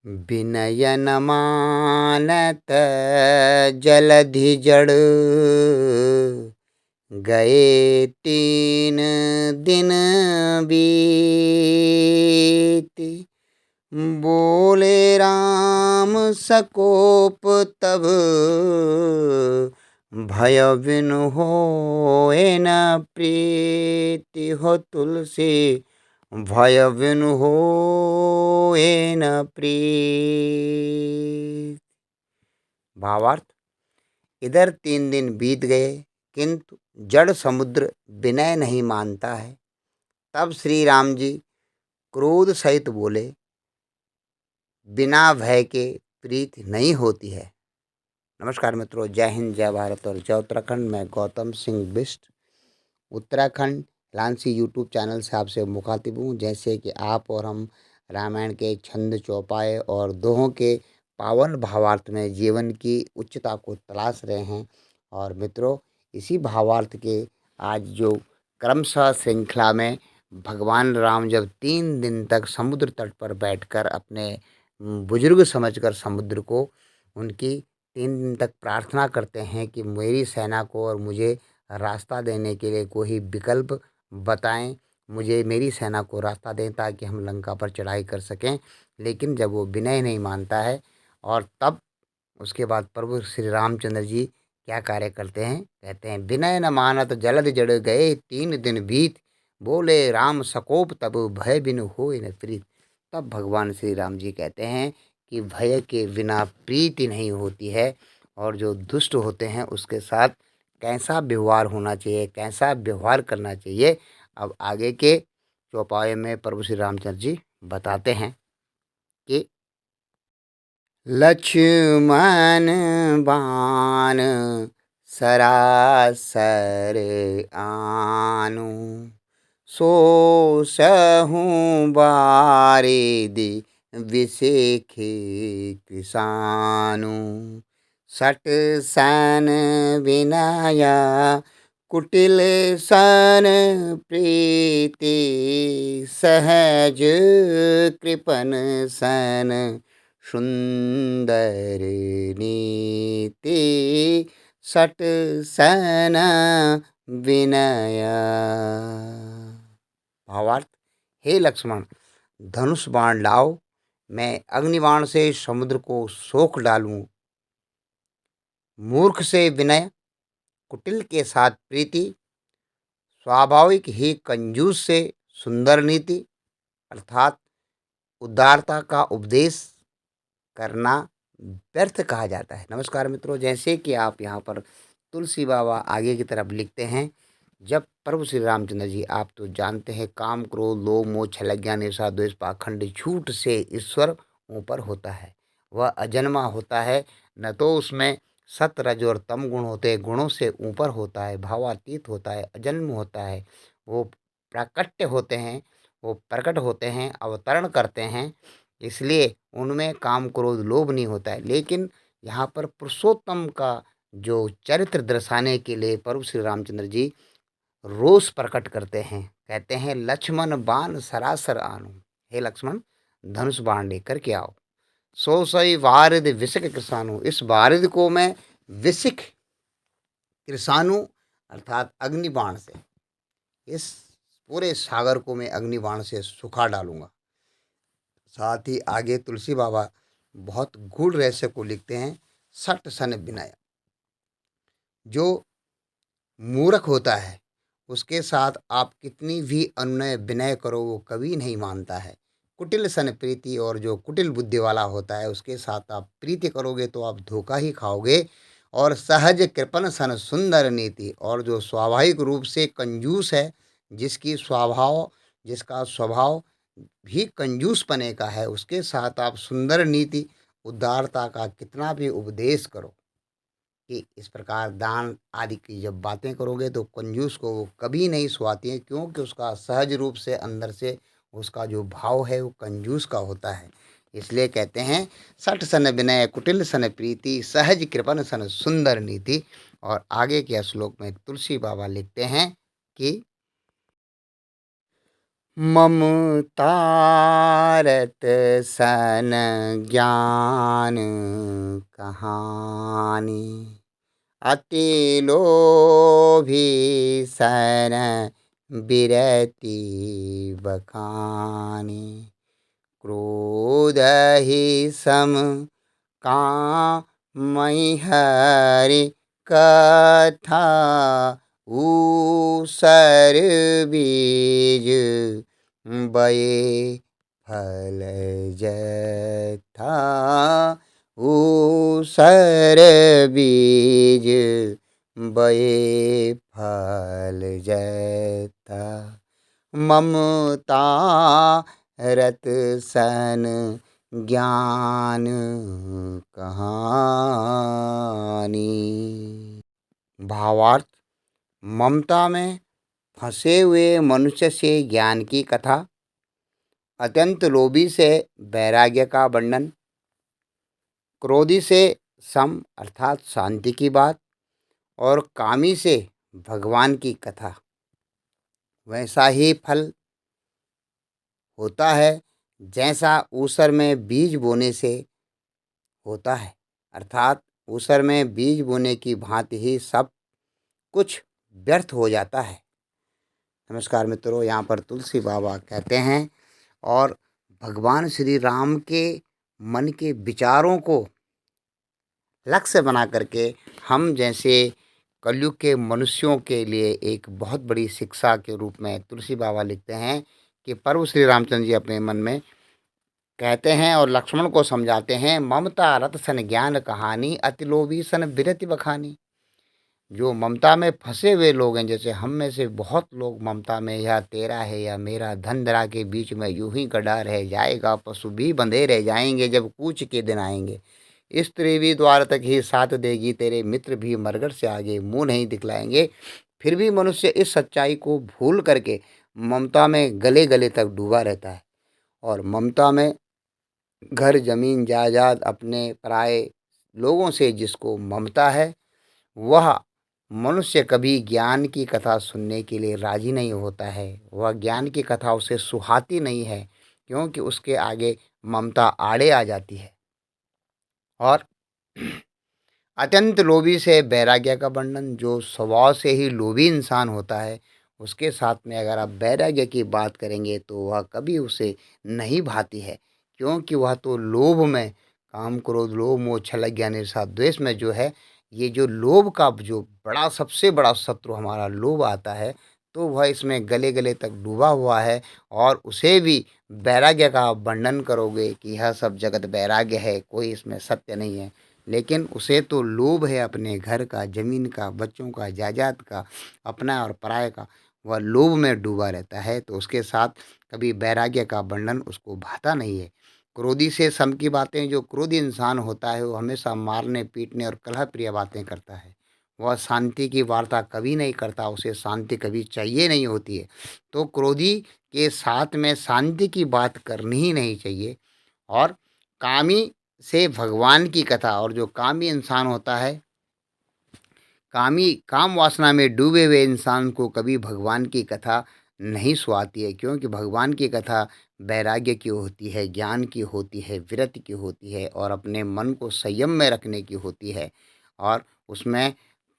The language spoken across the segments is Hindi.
विनय न मानत जलधि जड़, गए 3 दिन बीत। बोले राम सकोप तब, भय बिनु होए न प्रीति। हो तुलसी भय बिनु होए न प्रीति। भावार्थ, इधर 3 दिन बीत गए किंतु जड़ समुद्र विनय नहीं मानता है। तब श्री राम जी क्रोध सहित बोले, बिना भय के प्रीति नहीं होती है। नमस्कार मित्रों, जय हिंद, जय भारत और जय उत्तराखंड। मैं गौतम सिंह बिष्ट उत्तराखंड लांसी यूट्यूब चैनल से आपसे मुखातिब हूँ। जैसे कि आप और हम रामायण के छंद चौपाए और दोहों के पावन भावार्थ में जीवन की उच्चता को तलाश रहे हैं। और मित्रों, इसी भावार्थ के आज जो क्रमशः श्रृंखला में भगवान राम जब 3 दिन तक समुद्र तट पर बैठकर अपने बुजुर्ग समझकर समुद्र को उनकी 3 दिन तक प्रार्थना करते हैं कि मेरी सेना को और मुझे रास्ता देने के लिए कोई विकल्प बताएं, मुझे मेरी सेना को रास्ता दें ताकि हम लंका पर चढ़ाई कर सकें। लेकिन जब वो विनय नहीं मानता है और तब उसके बाद प्रभु श्री रामचंद्र जी क्या कार्य करते हैं, कहते हैं, विनय न मानत जलद जड़, गए 3 दिन बीत। बोले राम सकोप तब, भय बिनु होए न प्रीत। तब भगवान श्री राम जी कहते हैं कि भय के बिना प्रीति नहीं होती है। और जो दुष्ट होते हैं उसके साथ कैसा व्यवहार होना चाहिए, कैसा व्यवहार करना चाहिए, अब आगे के चौपाए में प्रभु श्री रामचंद्र जी बताते हैं कि लक्ष्मण बाण सरासर आनु, सो सहूँ बारिदि विषेखे कृसानु। सट सन विनया कुटिल सन प्रीति, सहज कृपन सन सुंदर नीति। सट सन विनया। भावार्थ, हे लक्ष्मण, धनुष बाण लाओ, मैं अग्निबाण से समुद्र को सोख डालूं। मूर्ख से विनय, कुटिल के साथ प्रीति, स्वाभाविक ही कंजूस से सुंदर नीति, अर्थात उदारता का उपदेश करना व्यर्थ कहा जाता है। नमस्कार मित्रों, जैसे कि आप यहाँ पर तुलसी बाबा आगे की तरफ लिखते हैं, जब प्रभु श्री रामचंद्र जी, आप तो जानते हैं, काम क्रोध लोभ मोह छल ज्ञान ईर्ष्या द्वेष पाखंड झूठ से ईश्वर ऊपर होता है। वह अजन्मा होता है, न तो उसमें सत रज और तम गुण होते हैं, गुणों से ऊपर होता है, भावातीत होता है, अजन्म होता है। वो प्राकट्य होते हैं, वो प्रकट होते हैं, अवतरण करते हैं, इसलिए उनमें काम क्रोध लोभ नहीं होता है। लेकिन यहाँ पर पुरुषोत्तम का जो चरित्र दर्शाने के लिए प्रभु श्री रामचंद्र जी रोष प्रकट करते हैं, कहते हैं, लक्ष्मण बाण सरासर आनु, हे लक्ष्मण, धनुष बाण लेकर के आओ। सो सई वारिद विषिक कृषाणु, इस वारिद को मैं विषिक कृषाणु अर्थात अग्निबाण से, इस पूरे सागर को मैं अग्निबाण से सुखा डालूंगा। साथ ही आगे तुलसी बाबा बहुत गूढ़ रहस्य को लिखते हैं, सट सन विनय, जो मूर्ख होता है उसके साथ आप कितनी भी अनुनय विनय करो वो कभी नहीं मानता है। कुटिल सन प्रीति, और जो कुटिल बुद्धि वाला होता है उसके साथ आप प्रीति करोगे तो आप धोखा ही खाओगे। और सहज कृपण सन सुंदर नीति, और जो स्वाभाविक रूप से कंजूस है, जिसका स्वभाव भी कंजूस पने का है, उसके साथ आप सुंदर नीति उदारता का कितना भी उपदेश करो कि इस प्रकार दान आदि की जब बातें करोगे तो कंजूस को वो कभी नहीं सुहाती है, क्योंकि उसका सहज रूप से अंदर से उसका जो भाव है वो कंजूस का होता है। इसलिए कहते हैं, सठ सन विनय कुटिल सन प्रीति, सहज कृपण सन सुंदर नीति। और आगे के श्लोक में तुलसी बाबा लिखते हैं कि ममता रत सन ज्ञान कहानी, अति लोभी सन बिरति बखानी, क्रोध ही सम कामहि हरि कथा, ऊसर बीज बये फल जथा, ऊसर बीज बये फल जथा, ममता रत सन ज्ञान कहानी। भावार्थ, ममता में फंसे हुए मनुष्य से ज्ञान की कथा, अत्यंत लोभी से वैराग्य का वर्णन, क्रोधी से सम अर्थात शांति की बात, और कामी से भगवान की कथा। वैसा ही फल होता है जैसा ऊसर में बीज बोने से होता है, अर्थात ऊसर में बीज बोने की भांति ही सब कुछ व्यर्थ हो जाता है। नमस्कार मित्रों, यहाँ पर तुलसी बाबा कहते हैं और भगवान श्री राम के मन के विचारों को लक्ष्य बना करके हम जैसे कलयुग के मनुष्यों के लिए एक बहुत बड़ी शिक्षा के रूप में तुलसी बाबा लिखते हैं कि प्रभु श्री रामचंद्र जी अपने मन में कहते हैं और लक्ष्मण को समझाते हैं, ममता रत सन ज्ञान कहानी, अति लोभी सन बिरति बखानी। जो ममता में फंसे हुए लोग हैं, जैसे हम में से बहुत लोग ममता में, या तेरा है या मेरा, धन धरा के बीच में यूं ही गड़ा रह जाएगा, पशु भी बंधे रह जाएंगे जब कूच के दिन आएंगे, स्त्री भी द्वार तक ही साथ देगी, तेरे मित्र भी मरघट से आगे मुंह नहीं दिखलाएंगे। फिर भी मनुष्य इस सच्चाई को भूल करके ममता में गले गले तक डूबा रहता है, और ममता में घर जमीन जायदाद अपने पराए लोगों से जिसको ममता है, वह मनुष्य कभी ज्ञान की कथा सुनने के लिए राजी नहीं होता है। वह ज्ञान की कथा उसे सुहाती नहीं है, क्योंकि उसके आगे ममता आड़े आ जाती है। और अत्यंत लोभी से वैराग्य का वर्णन, जो स्वभाव से ही लोभी इंसान होता है, उसके साथ में अगर आप वैराग्य की बात करेंगे तो वह कभी उसे नहीं भाती है, क्योंकि वह तो लोभ में, काम क्रोध लोभ मोह छल ज्ञान ईर्ष्या द्वेष में जो है, ये जो लोभ का जो बड़ा सबसे बड़ा शत्रु हमारा लोभ आता है, तो वह इसमें गले गले तक डूबा हुआ है। और उसे भी वैराग्य का वर्णन करोगे कि यह सब जगत वैराग्य है, कोई इसमें सत्य नहीं है, लेकिन उसे तो लोभ है अपने घर का, जमीन का, बच्चों का, जायदाद का, अपना और पराये का। वह लोभ में डूबा रहता है, तो उसके साथ कभी वैराग्य का वर्णन उसको भाता नहीं है। क्रोधी से सम की बातें, जो क्रोधी इंसान होता है वो हमेशा मारने पीटने और कलह प्रिय बातें करता है। वह शांति की वार्ता कभी नहीं करता, उसे शांति कभी चाहिए नहीं होती है। तो क्रोधी के साथ में शांति की बात करनी ही नहीं चाहिए। और कामी से भगवान की कथा, और जो कामी इंसान होता है, कामी काम वासना में डूबे हुए इंसान को कभी भगवान की कथा नहीं सुहाती है, क्योंकि भगवान की कथा वैराग्य की होती है, ज्ञान की होती है, विरति की होती है, और अपने मन को संयम में रखने की होती है। और उसमें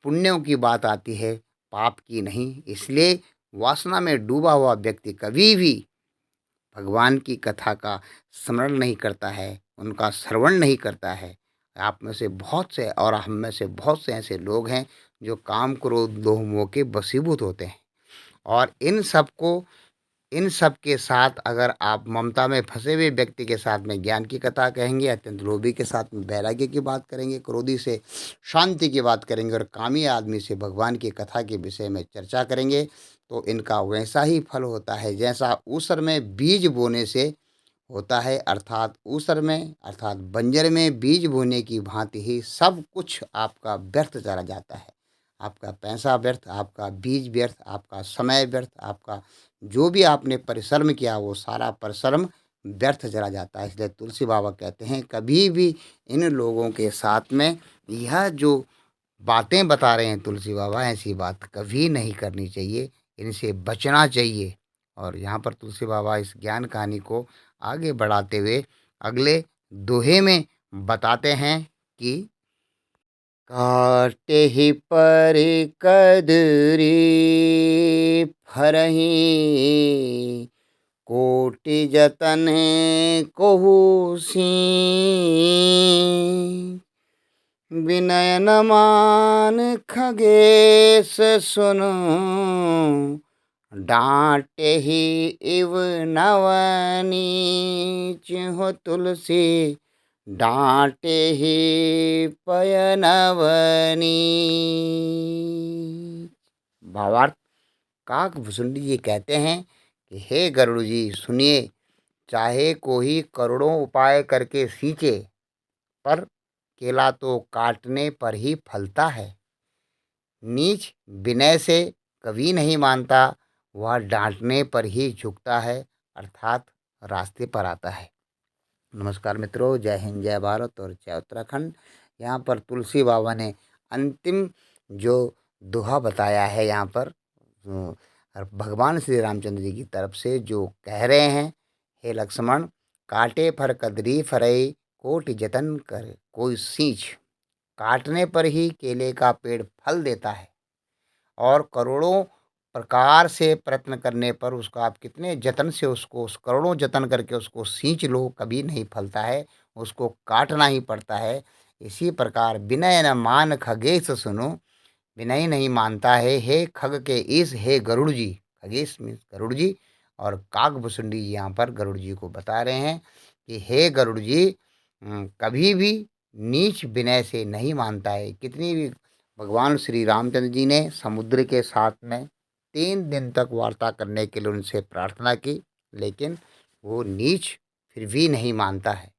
पुण्यों की बात आती है, पाप की नहीं। इसलिए वासना में डूबा हुआ व्यक्ति कभी भी भगवान की कथा का स्मरण नहीं करता है, उनका श्रवण नहीं करता है। आप में से बहुत से और हम में से बहुत से ऐसे लोग हैं जो काम क्रोध लोभ मोह के वशीभूत होते हैं। और इन सब के साथ अगर आप ममता में फंसे हुए व्यक्ति के साथ में ज्ञान की कथा कहेंगे, अत्यंत लोभी के साथ में वैराग्य की बात करेंगे, क्रोधी से शांति की बात करेंगे, और कामी आदमी से भगवान की कथा के विषय में चर्चा करेंगे, तो इनका वैसा ही फल होता है जैसा ऊसर में बीज बोने से होता है। अर्थात ऊसर में अर्थात बंजर में बीज बोने की भांति ही सब कुछ आपका व्यर्थ चला जाता है। आपका पैसा व्यर्थ, आपका बीज व्यर्थ, आपका समय व्यर्थ, आपका जो भी आपने परिश्रम किया वो सारा परिश्रम व्यर्थ चला जाता है। इसलिए तुलसी बाबा कहते हैं, कभी भी इन लोगों के साथ में यह जो बातें बता रहे हैं तुलसी बाबा, ऐसी बात कभी नहीं करनी चाहिए, इनसे बचना चाहिए। और यहाँ पर तुलसी बाबा इस ज्ञान कहानी को आगे बढ़ाते हुए अगले दोहे में बताते हैं कि काटे ही पर कदरी फरही कोटि जतन कोहू सी विनय न मान खगेश सुनो डांटे ही इव नवनीच हो तुलसी डांटे ही पयनवनी। भावार्थ, काकभूषुंडी जी कहते हैं कि हे गरुड़ जी सुनिए, चाहे कोई करोड़ों उपाय करके सींचे, पर केला तो काटने पर ही फलता है। नीच विनय से कभी नहीं मानता, वह डांटने पर ही झुकता है, अर्थात रास्ते पर आता है। नमस्कार मित्रों, जय हिंद, जय भारत और जय उत्तराखंड। यहाँ पर तुलसी बाबा ने अंतिम जो दोहा बताया है, यहाँ पर भगवान श्री रामचंद्र जी की तरफ से जो कह रहे हैं, हे लक्ष्मण, काटे फर कदरी फरई कोटि जतन कर कोई सींच। काटने पर ही केले का पेड़ फल देता है और करोड़ों प्रकार से प्रयत्न करने पर उसका आप कितने जतन से उसको उस करोड़ों जतन करके उसको सींच लो, कभी नहीं फलता है, उसको काटना ही पड़ता है। इसी प्रकार विनय न मान खगेश सुनो, विनय नहीं मानता है हे खग के ईश, हे गरुड़ जी। खगेश मीन्स गरुड़ जी, और काकभूषुंडी जी यहाँ पर गरुड़ जी को बता रहे हैं कि हे गरुड़ जी, कभी भी नीच विनय से नहीं मानता है। कितनी भी भगवान श्री रामचंद्र जी ने समुद्र के साथ में 3 दिन तक वार्ता करने के लिए उनसे प्रार्थना की, लेकिन वो नीच फिर भी नहीं मानता है।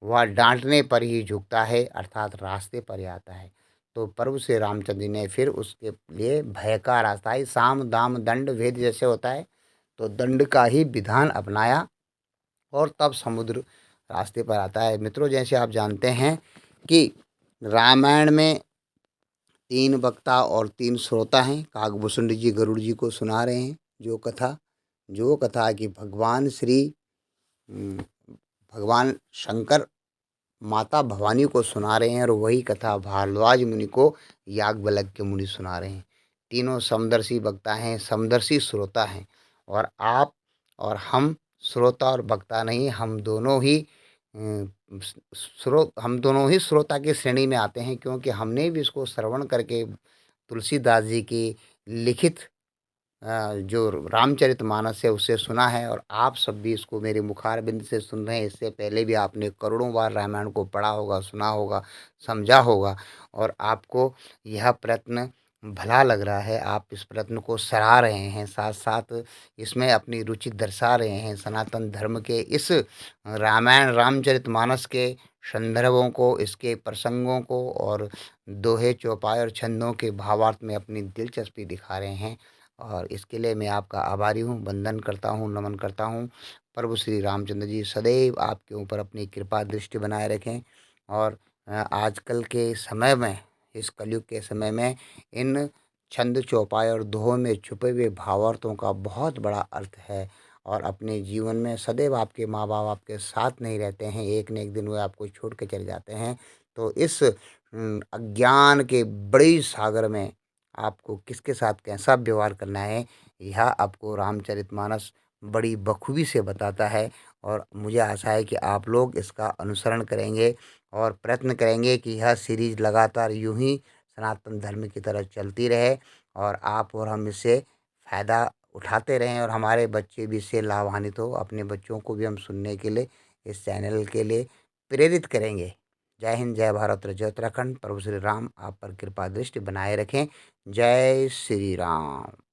वह डांटने पर ही झुकता है, अर्थात रास्ते पर ही आता है। तो प्रभु श्री रामचंद्र जी ने फिर उसके लिए भय का रास्ता ही साम दाम दंड भेद जैसे होता है, तो दंड का ही विधान अपनाया और तब समुद्र रास्ते पर आता है। मित्रों, जैसे आप जानते हैं कि रामायण में 3 वक्ता और 3 श्रोता हैं। काकभूषुंडी जी गरुड़ जी को सुना रहे हैं जो कथा कि भगवान शंकर माता भवानी को सुना रहे हैं, और वही कथा भारद्वाज मुनि को याज्ञवल्क्य मुनि सुना रहे हैं। तीनों समदर्शी वक्ता हैं, समदर्शी श्रोता हैं, और आप और हम श्रोता और वक्ता नहीं, हम दोनों ही श्रोता की श्रेणी में आते हैं, क्योंकि हमने भी इसको श्रवण करके तुलसीदास जी की लिखित जो रामचरितमानस है उससे सुना है, और आप सब भी इसको मेरे मुखारबिंद से सुन रहे हैं। इससे पहले भी आपने करोड़ों बार रामायण को पढ़ा होगा, सुना होगा, समझा होगा, और आपको यह प्रयत्न भला लग रहा है। आप इस प्रयत्न को सराह रहे हैं, साथ साथ इसमें अपनी रुचि दर्शा रहे हैं। सनातन धर्म के इस रामायण रामचरितमानस के संदर्भों को, इसके प्रसंगों को, और दोहे चौपाई और छंदों के भावार्थ में अपनी दिलचस्पी दिखा रहे हैं, और इसके लिए मैं आपका आभारी हूँ, वंदन करता हूँ, नमन करता हूँ। प्रभु श्री रामचंद्र जी सदैव आपके ऊपर अपनी कृपा दृष्टि बनाए रखें। और आजकल के समय में, इस कलयुग के समय में, इन छंद चौपाई और दोहों में छुपे हुए भावार्थों का बहुत बड़ा अर्थ है, और अपने जीवन में सदैव आपके माँ बाप आपके साथ नहीं रहते हैं, एक न एक दिन वो आपको छोड़ के चले जाते हैं। तो इस अज्ञान के बड़े सागर में आपको किसके साथ कैसा व्यवहार करना है, यह आपको रामचरितमानस बड़ी बखूबी से बताता है। और मुझे आशा है कि आप लोग इसका अनुसरण करेंगे और प्रयत्न करेंगे कि यह सीरीज लगातार यूं ही सनातन धर्म की तरह चलती रहे, और आप और हम इससे फ़ायदा उठाते रहें, और हमारे बच्चे भी इससे लाभान्वित हो। अपने बच्चों को भी हम सुनने के लिए इस चैनल के लिए प्रेरित करेंगे। जय हिंद, जय भारत और जय उत्तराखंड। प्रभु श्री राम आप पर कृपा दृष्टि बनाए रखें। जय श्री राम।